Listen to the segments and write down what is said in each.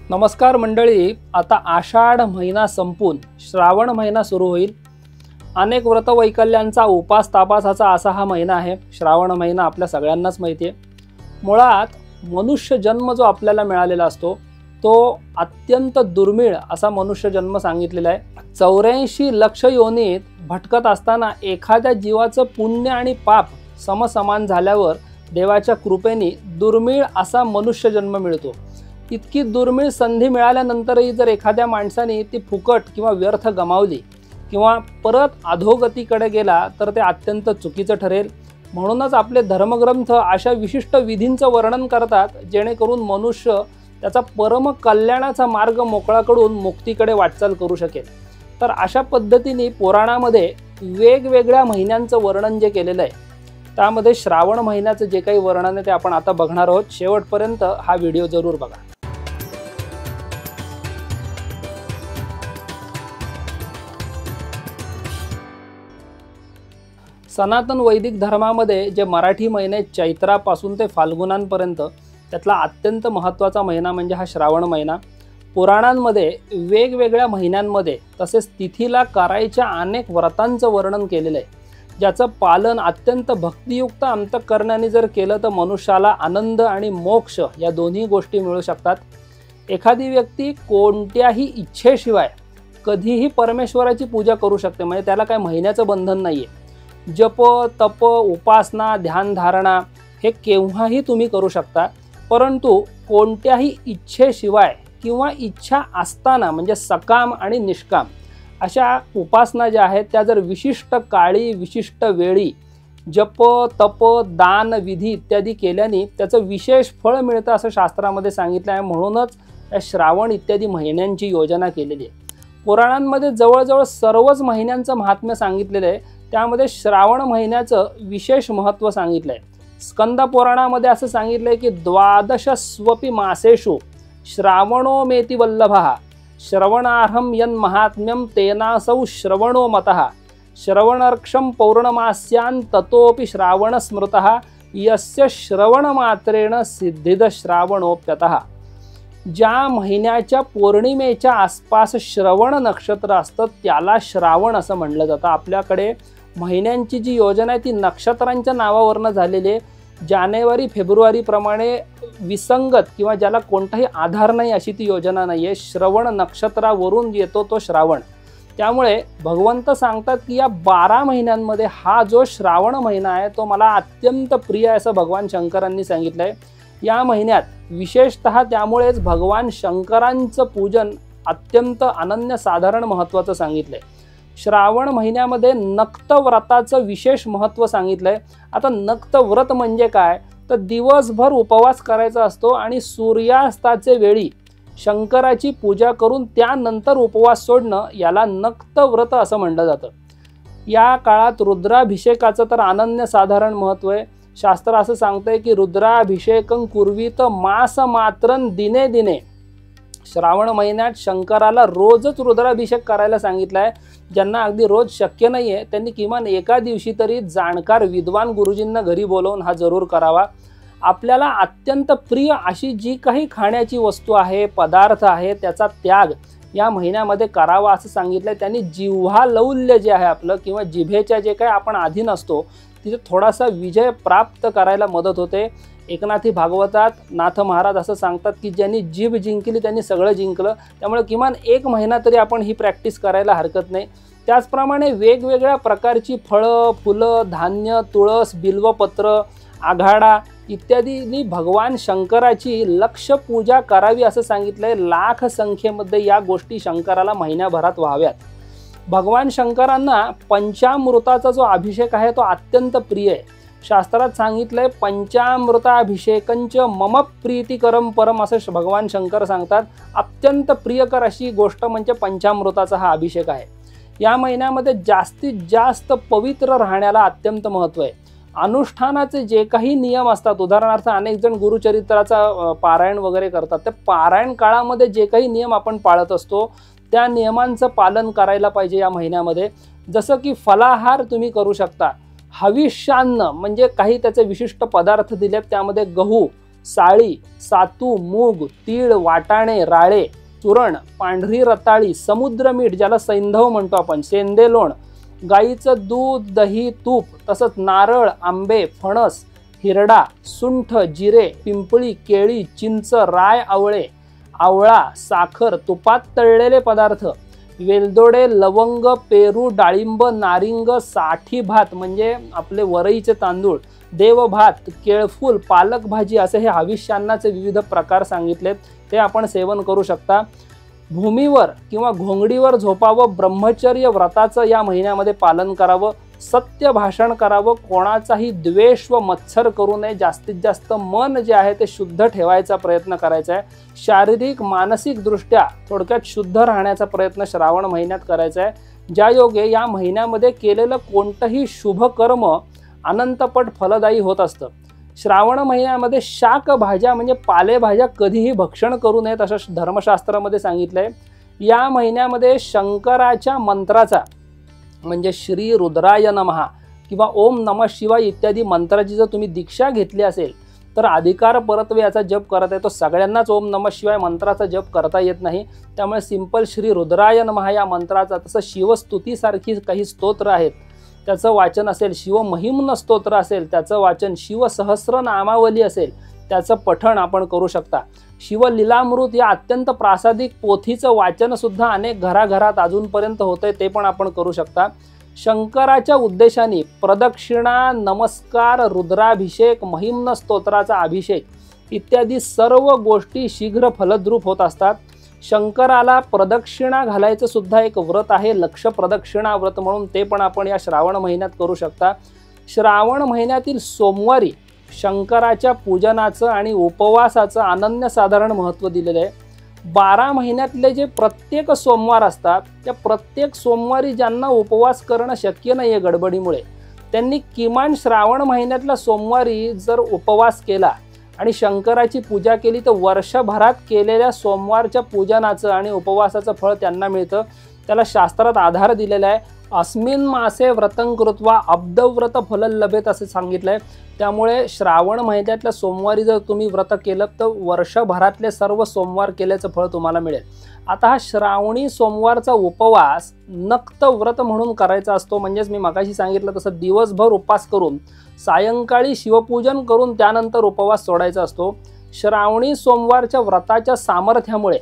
नमस्कार मंडळी, आता आषाढ महिना संपून श्रावण महिना सुरू होईल। अनेक व्रतवैकल्यांचा उपास तापासाचा असा हा महिना आहे। श्रावण महिना आपल्या सगळ्यांनाच माहिती आहे। मुळात मनुष्य जन्म जो आपल्याला मिळालेला असतो तो अत्यंत दुर्मिळ असा मनुष्य जन्म सांगितलेला आहे। 84 लक्ष योनीत भटकत असताना एखाद्या जीवाचं पुण्य आणि पाप समसमान झाल्यावर देवाच्या कृपेने दुर्मिळ असा मनुष्य जन्म मिळतो। इतकी दुर्मिळ संधी मिळाल्यानंतरही जर एखाद्या माणसाने ती फुकट किंवा व्यर्थ गमावली किंवा परत अधोगतीकडे गेला तर ते अत्यंत चुकीचं ठरेल। म्हणूनच आपले धर्मग्रंथ अशा विशिष्ट विधींचं वर्णन करतात जेणेकरून मनुष्य त्याचा परम कल्याणाचा मार्ग मोकळा करून मुक्तीकडे वाटचाल करू शकेल। तर अशा पद्धतीने पुराणामध्ये वेगवेगळ्या महिन्यांचं वर्णन जे केलेलं आहे त्यामध्ये श्रावण महिन्याचं जे काही वर्णन आहे ते आपण आता बघणार आहोत। शेवटपर्यंत हा व्हिडिओ जरूर बघा। सनातन वैदिक धर्मामध्ये जे मराठी महिने चैत्रापासून ते फाल्गुनांपर्यंत त्यातला अत्यंत महत्त्वाचा महिना म्हणजे हा श्रावण महिना। पुराणांमध्ये वेगवेगळ्या महिन्यांमध्ये तसेच तिथीला करायच्या अनेक व्रतांचं वर्णन केलेलं आहे, ज्याचं पालन अत्यंत भक्तियुक्त अंतःकरणाने जर केलं तर मनुष्याला आनंद आणि मोक्ष या दोन्ही गोष्टी मिळू शकतात। एखादी व्यक्ती कोणत्याही इच्छेशिवाय कधीही परमेश्वराची पूजा करू शकते, म्हणजे त्याला काय महिन्याचं बंधन नाही आहे। जप तप उपासना ध्यान धारणा हे केव्हाही तुम्ही करू शकता, परंतु कोणत्याही इच्छेशिवाय किंवा इच्छा असताना म्हणजे सकाम आणि निष्काम अशा उपासना ज्या आहेत त्या जर विशिष्ट काळी विशिष्ट वेळी जप तप दान विधी इत्यादी केल्याने त्याचं विशेष फळ मिळतं असं शास्त्रामध्ये सांगितलं आहे। म्हणूनच या श्रावण इत्यादी महिन्यांची योजना केलेली आहे। पुराणांमध्ये जवळजवळ सर्वच महिन्यांचं महात्म्य सांगितलेलं आहे, त्यामध्ये श्रावण महिन्याचं विशेष महत्त्व सांगितलं आहे। स्कंद पुराणामध्ये असं सांगितलं आहे की 12 स्वपि मासेषु श्रावणो मेति वल्लभः श्रवणार्हं यन् महात्म्यं तेनासौ श्रवणो मतः श्रवणर्क्षं पौर्णमास्यान् ततोपि श्रावण स्मृतः यस्य श्रवणमात्रेण सिद्धिद श्रावणोप्यतः। ज्या महिन्याच्या पौर्णिमेच्या आसपास श्रवण नक्षत्र असतं त्याला श्रावण असं म्हणलं जातं। आपल्याकडे महिन्यांची जी योजना आहे ती नक्षत्रांच्या नावावरनं झालेली आहे। जानेवारी फेब्रुवारी प्रमाणे विसंगत किंवा ज्याला कोणताही आधार नाही अशी ती योजना नाही आहे। श्रवण नक्षत्रावरून येतो तो श्रावण। त्यामुळे भगवंत सांगतात की या 12 महिन्यांमध्ये हा जो श्रावण महिना आहे तो मला अत्यंत प्रिय आहे असं भगवान शंकरांनी सांगितलं आहे। या महिन्यात विशेषतः त्यामुळेच भगवान शंकरांचं पूजन अत्यंत अनन्यसाधारण महत्त्वाचं सांगितलं आहे। श्रावण महिन्यामध्ये नक्त व्रताचं विशेष महत्त्व सांगितलं आहे। आता नक्त व्रत म्हणजे काय तर दिवसभर उपवास करायचा असतो आणि सूर्यास्ताचे वेळी शंकराची पूजा करून त्यानंतर उपवास सोडणं याला नक्त व्रत असं म्हटलं जातं। या काळात रुद्राभिषेकाचं तर अनन्यसाधारण महत्त्व आहे। शास्त्र असं सांगतंय की रुद्राभिषेकं कुर्वीत मास मात्रं दिने दिने। श्रावण महिन्यात शंकराला रोजच रुद्राभिषेक करायला सांगितलं आहे। ज्यांना अगदी रोज शक्य नाही आहे त्यांनी किमान एका दिवशी तरी जाणकार विद्वान गुरुजींना घरी बोलवून हा जरूर करावा। आपल्याला अत्यंत प्रिय अशी जी काही खाण्याची वस्तू आहे पदार्थ आहे त्याचा त्याग या महिन्यामध्ये करावा असं सांगितलं आहे। त्यांनी जिव्हा लौल्य जे आहे आपलं किंवा जिभेच्या जे काही आपण अधीन असतो तिथे थोडासा विजय प्राप्त करायला मदत होते। एकनाथी भागवतात नाथ महाराज असं सांगतात की ज्यांनी जीभ जिंकली त्यांनी सगळं जिंकलं। त्यामुळे किमान 1 महिना तरी आपण ही प्रॅक्टिस करायला हरकत नाही। त्याचप्रमाणे वेगवेगळ्या प्रकारची फळं फुलं धान्य तुळस बिल्वपत्र आघाडा इत्यादींनी भगवान शंकराची लक्ष पूजा करावी असं सांगितलंय। लाख संख्येमध्ये या गोष्टी शंकराला महिन्याभरात व्हाव्यात। भगवान शंकरांना पंचामृताचा जो अभिषेक आहे तो अत्यंत प्रिय आहे। शास्त्रात सांगितलंय पंचामृताभिषेकंच मम प्रीतिकरम परम असं भगवान शंकर सांगतात। अत्यंत प्रियकर अशी गोष्ट म्हणजे पंचामृताचा हा अभिषेक आहे। या महिन्यामध्ये जास्तीत जास्त पवित्र राहण्याला अत्यंत महत्त्व आहे। अनुष्ठानाचे जे काही नियम असतात, उदाहरणार्थ अनेक जण गुरुचरित्राचा पारायण वगैरे करतात, त्या पारायण काळामध्ये जे काही नियम आपण पाळत असतो त्या नियमांचं पालन करायला पाहिजे या महिन्यामध्ये। जसं की फलाहार तुम्ही करू शकता, हविष्यान्न म्हणजे काही त्याचे विशिष्ट पदार्थ दिलेत त्यामध्ये गहू साळी, सातू, मूग, तीळ, वाटाणे, राळे, चूरण, पांढरी रताळी, समुद्र मीठ ज्याला सैंधव म्हणतो आपण, सेंदे लोण, गाईचं दूध, दही, तूप, तसंच नारळ, आंबे, फणस, हिरडा, सुंठ, जिरे, पिंपळी, केळी, चिंच, राय, आवळा, साखर, तुपात तळलेले पदार्थ, वेलदोडे, लवंग, पेरू, डाळिंब, नारिंग, साठी भात म्हणजे आपले वरईचे तांदूळ, देवभात, केळफूल, पालक भाजी असे हे हविष्यान्नाचे विविध प्रकार सांगितलेत, ते आपण सेवन करू शकता। भूमीवर किंवा घोंगडीवर झोपावं, ब्रह्मचर्य व्रताचं या महिन्यामध्ये पालन करावं, सत्य भाषण करावं, कोणाचाही द्वेष व मत्सर करू नये, जास्तीत जास्त मन जे आहे ते शुद्ध ठेवायचा प्रयत्न करायचा आहे, शारीरिक मानसिक दृष्ट्या थोडक्यात शुद्ध राहण्याचा प्रयत्न श्रावण महिन्यात करायचा आहे, ज्या योगे या महिन्यामध्ये केलेलं कोणतंही शुभ कर्म अनंतपट फलदायी होत असतं। श्रावण महिन्यामध्ये शाक भाज्या म्हणजे पालेभाज्या कधीही भक्षण करू नयेत असं धर्मशास्त्रामध्ये सांगितलंय। या महिन्यामध्ये शंकराच्या मंत्राचा म्हणजे श्री रुद्राय नमः किंवा ओम नमः शिवाय इत्यादी मंत्राची जर तुम्ही दीक्षा घेतली असेल तर अधिकार परत्वे याचा जप करता येतो। सगळ्यांनाच ओम नमः शिवाय मंत्राचा जप करता येत नाही, त्यामुळे सिंपल श्री रुद्राय नमः या मंत्राचा, तसं शिवस्तुतीसारखी काही स्तोत्र आहेत त्याचं वाचन असेल, शिवमहिम्न स्तोत्र असेल त्याचं वाचन, शिवसहस्रनामावली असेल त्याचं पठण आपण करू शकता। शिवलीलामृत या अत्यंत प्रासादिक पोथीचं वाचन सुद्धा अनेक घराघरात अजूनपर्यंत होतंय, ते पण आपण करू शकता। शंकराच्या उद्देशाने प्रदक्षिणा, नमस्कार, रुद्राभिषेक, महिम्न स्तोत्राचा अभिषेक इत्यादी सर्व गोष्टी शीघ्र फलद्रूप होत असतात। शंकराला प्रदक्षिणा घालायचं सुद्धा एक व्रत आहे, लक्ष प्रदक्षिणा व्रत म्हणून, ते पण आपण या श्रावण महिन्यात करू शकता। श्रावण महिन्यातील सोमवारी शंकराच्या पूजनाचं आणि उपवासाचं अनन्यसाधारण महत्त्व दिलेलं आहे। 12 महिन्यातले जे प्रत्येक सोमवार असतात त्या प्रत्येक सोमवारी ज्यांना उपवास करणं शक्य नाही आहे गडबडीमुळे, त्यांनी किमान श्रावण महिन्यातल्या सोमवारी जर उपवास केला आणि शंकराची पूजा केली तर वर्षभरात केलेल्या सोमवारच्या पूजनाचं आणि उपवासाचं फळ त्यांना मिळतं। त्याला शास्त्रात आधार दिलेला आहे। अस्मिन् मासे व्रतं कृत्वा अब्दव्रत फलं लभेत असे सांगितलंय। त्यामुळे श्रावण महिन्यातल्या सोमवारी जर तुम्ही व्रत केलं तर वर्षभरातले सर्व सोमवार केल्याचं फळ तुम्हाला मिळेल। आता हा श्रावणी सोमवारचा उपवास नक्त व्रत म्हणून करायचा असतो, म्हणजेच मी मगाशी सांगितलं तसं दिवसभर उपवास करून सायंकाळी शिवपूजन करून त्यानंतर उपवास सोडायचा असतो। श्रावणी सोमवारच्या व्रताच्या सामर्थ्यामुळे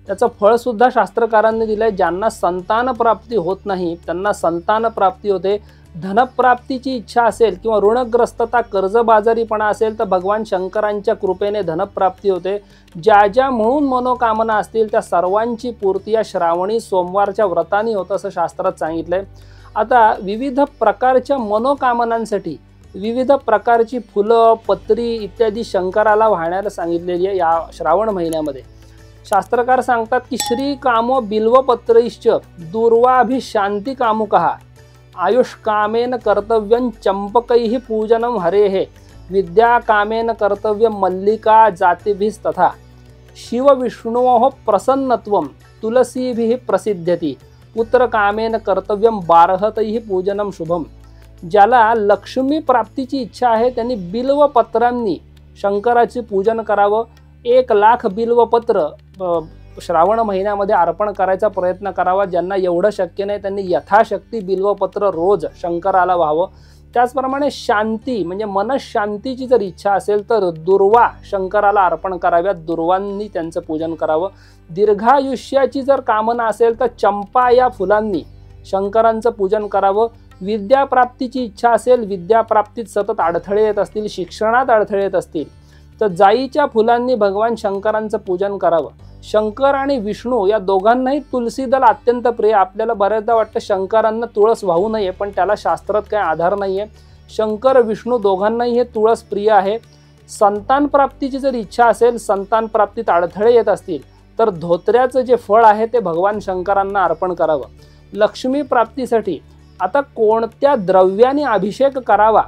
त्याचं फळ सुद्धा शास्त्रकारांनी दिलंय। ज्यांना संतान प्राप्ती होत नाही त्यांना संतान प्राप्ती होते, धनप्राप्तीची इच्छा असेल किंवा ऋणग्रस्तता, कर्जबाजारीपणा असेल तर भगवान शंकरांच्या कृपेने धनप्राप्ती होते। ज्या ज्या म्हणून मनोकामना असतील त्या सर्वांची पूर्ती या श्रावणी सोमवारच्या व्रताने होतं असं शास्त्रात सांगितलंय। आता विविध प्रकारच्या मनोकामनांसाठी विविध प्रकारची फुलं, पत्री इत्यादी शंकराला वाहण्याला सांगितलेली आहे या श्रावण महिन्यामध्ये। शास्त्रकार सांगतात की श्री कामो बिल्वपत्रैश्च दुर्वाभिशांती कामुकः आयुष्कामेन कर्तव्यं चंपकैः पूजनं हरेः विद्या कामेन कर्तव्यं मल्लिका जातिभिस्तथा शिव विष्णोः प्रसन्नत्वं तुलसीभिः प्रसिद्ध्यति पुत्र कामेन कर्तव्यं बारहतैः पूजनं शुभम। ज्याला लक्ष्मी प्राप्तीची इच्छा आहे त्यांनी बिल्वपत्रांनी शंकराचे पूजन करावं। 1,00,000 बिल्वपत्र श्रावण महिन्यामध्ये अर्पण करायचा प्रयत्न करावा। ज्यांना एवढं शक्य नाही त्यांनी यथाशक्ती बिल्वपत्र रोज शंकराला व्हावं। त्याचप्रमाणे शांती म्हणजे मनशांतीची जर इच्छा असेल तर दुर्वा शंकराला अर्पण कराव्यात, दुर्वांनी त्यांचं पूजन करावं। दीर्घायुष्याची जर कामना असेल तर चंपा या फुलांनी शंकरांचं पूजन करावं। विद्याप्राप्तीची इच्छा असेल, विद्याप्राप्तीत सतत अडथळे येत असतील, शिक्षणात अडथळे येत असतील तर जाईच्या फुलांनी भगवान शंकरांचं पूजन करावं। शंकर आणि विष्णू या दोघांनाही तुलसी दल अत्यंत प्रिय। आपल्याला बऱ्याचदा वाटतं शंकरांना तुळस वाहू नये, पण त्याला शास्त्रात काही आधार नाही आहे। शंकर विष्णू दोघांनाही हे तुळस प्रिय आहे। संतान प्राप्तीची जर इच्छा असेल, संतान प्राप्तीत अडथळे येत असतील तर धोत्र्याचं जे फळ आहे ते भगवान शंकरांना अर्पण करावं। लक्ष्मी प्राप्तीसाठी आता कोणत्या द्रव्याने अभिषेक करावा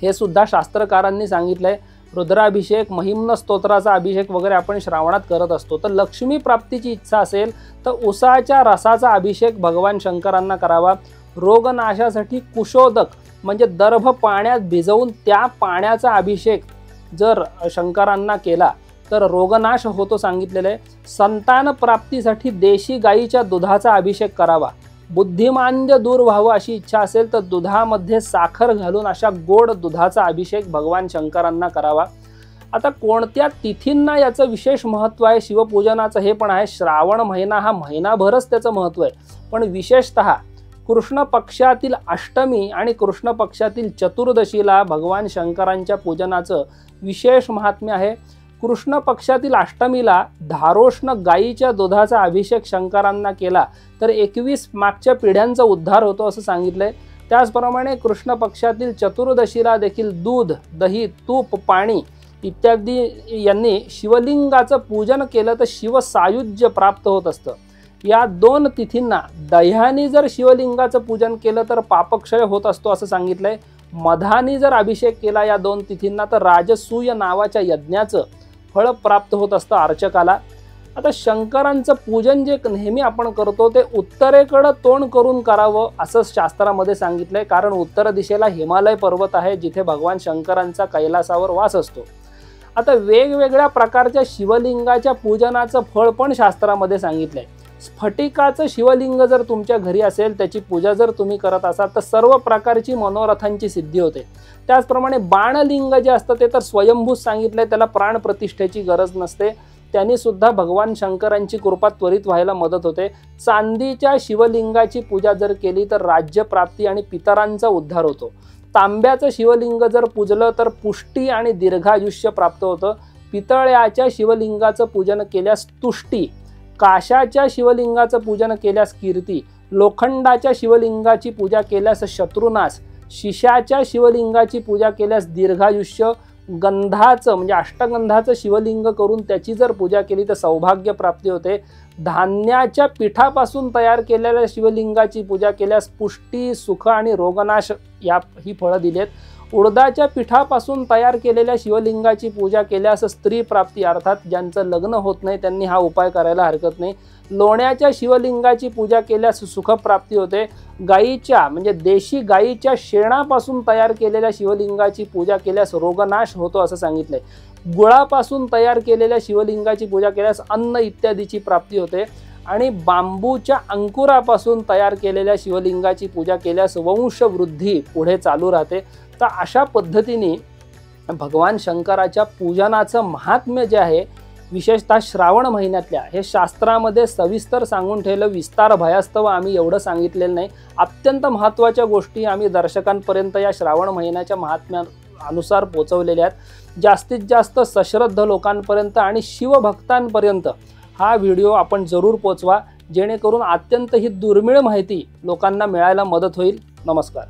हे सुद्धा शास्त्रकारांनी सांगितलंय। रुद्राभिषेक, महिम्न स्तोत्राचा अभिषेक वगैरे आपण श्रावणात करत असतो। तर लक्ष्मी प्राप्तीची इच्छा असेल तर उसाच्या रसाचा अभिषेक भगवान शंकरांना करावा। रोगनाशासाठी कुशोदक म्हणजे दर्भ पाण्यात भिजवून त्या पाण्याचा अभिषेक जर शंकरांना केला तर रोगनाश होतो सांगितलेलं आहे. संतान प्राप्तीसाठी देशी गाईच्या दुधाचा अभिषेक करावा. बुद्धिमांद्य दूर व्हावं अशी इच्छा असेल तर दुधामध्ये साखर घालून अशा गोड दुधाचा अभिषेक भगवान शंकरांना करावा. आता कोणत्या तिथींना याचं विशेष महत्त्व आहे शिवपूजनाचं हे पण आहे. श्रावण महिना हा महिनाभरच त्याचं महत्त्व आहे, पण विशेषतः कृष्ण पक्षातील अष्टमी आणि कृष्ण पक्षातील चतुर्दशीला भगवान शंकरांच्या पूजनाचं विशेष महात्म्य आहे. कृष्ण पक्षातील अष्टमीला धारोष्ण गाईच्या दुधाचा अभिषेक शंकरांना केला तर 21 मागच्या पिढ्यांचा उद्धार होतो असं सांगितलंय. त्याचप्रमाणे कृष्ण पक्षातील चतुर्दशीला देखील दूध, दही, तूप, पाणी इत्यादी यांनी शिवलिंगाचं पूजन केलं तर शिवसायुज्य प्राप्त होत असतं. या 2 तिथींना दह्याने जर शिवलिंगाचं पूजन केलं तर पापक्षय होत असतो असं सांगितलंय. मधाने जर अभिषेक केला या 2 तिथींना तर राजसूय नावाच्या यज्ञाचं फळ प्राप्त होत असतं अर्चकाला. आता शंकरांचं पूजन जे नेहमी आपण करतो ते उत्तरेकडं तोंड करून करावं असं शास्त्रामध्ये सांगितलंय, कारण उत्तर दिशेला हिमालय पर्वत आहे जिथे भगवान शंकरांचा कैलासावर वास असतो. आता वेगवेगळ्या प्रकारच्या शिवलिंगाच्या पूजनाचं फळ पण शास्त्रामध्ये सांगितलंय. स्फटिकाचं शिवलिंग जर तुमच्या घरी असेल, त्याची पूजा जर तुम्ही करत असाल तर सर्व प्रकारची मनोरथांची सिद्धी होते. त्याचप्रमाणे बाणलिंग जे असतं ते तर स्वयंभूत सांगितलंय, त्याला प्राण प्रतिष्ठेची गरज नसते, त्यांनी सुद्धा भगवान शंकरांची कृपा त्वरित व्हायला मदत होते. चांदीच्या शिवलिंगाची पूजा जर केली तर राज्यप्राप्ती आणि पितरांचा उद्धार होतो. तांब्याचं शिवलिंग जर पूजलं तर पुष्टी आणि दीर्घायुष्य प्राप्त होतं. पितळ्याच्या शिवलिंगाचं पूजन केल्यास तुष्टी, काशाच्या शिवलिंगाचं पूजन केल्यास कीर्ती, लोखंडाच्या शिवलिंगाची पूजा केल्यास शत्रुनाश, शिशाच्या शिवलिंगाची पूजा केल्यास दीर्घायुष्य, गंधाचं म्हणजे अष्टगंधाचं शिवलिंग करून त्याची जर पूजा केली तर सौभाग्य प्राप्ती होते. धान्याच्या पिठापासून तयार केलेल्या शिवलिंगाची पूजा केल्यास पुष्टी, सुख आणि रोगनाश ही फळं दिलेत. उडदाच्या पिठापासून तयार केलेल्या शिवलिंगाची पूजा केल्यास स्त्री प्राप्ती, अर्थात ज्यांचं लग्न होत नाही त्यांनी हा उपाय करायला हरकत नाही. लोण्याच्या शिवलिंगाची पूजा केल्यास सुखप्राप्ती होते. गाईच्या म्हणजे देशी गाईच्या शेणापासून तयार केलेल्या शिवलिंगाची पूजा केल्यास रोगनाश होतो असं सांगितलंय. गुळापासून तयार केलेल्या शिवलिंगाची पूजा केल्यास अन्न इत्यादीची प्राप्ती होते. आणि बांबूच्या अंकुरापासून तयार केलेल्या शिवलिंगाची पूजा केल्यास वंशवृद्धी पुढे चालू राहते. तर अशा पद्धतीने भगवान शंकराच्या पूजनाचं महात्म्य जे आहे विशेषतः श्रावण महिन्यातल्या हे शास्त्रामध्ये सविस्तर सांगून ठेवलं. विस्तार भयास्तव आम्ही एवढं सांगितलेलं नाही. अत्यंत महत्त्वाच्या गोष्टी आम्ही दर्शकांपर्यंत या श्रावण महिन्याच्या महात्म्यानुसार पोहोचवलेल्या आहेत. जास्तीत जास्त सश्रद्ध लोकांपर्यंत आणि शिवभक्तांपर्यंत हा व्हिडिओ आपण जरूर पोचवा, जेणेकरून अत्यंत ही दुर्मिळ माहिती लोकांना मिळायला मदत होईल. नमस्कार.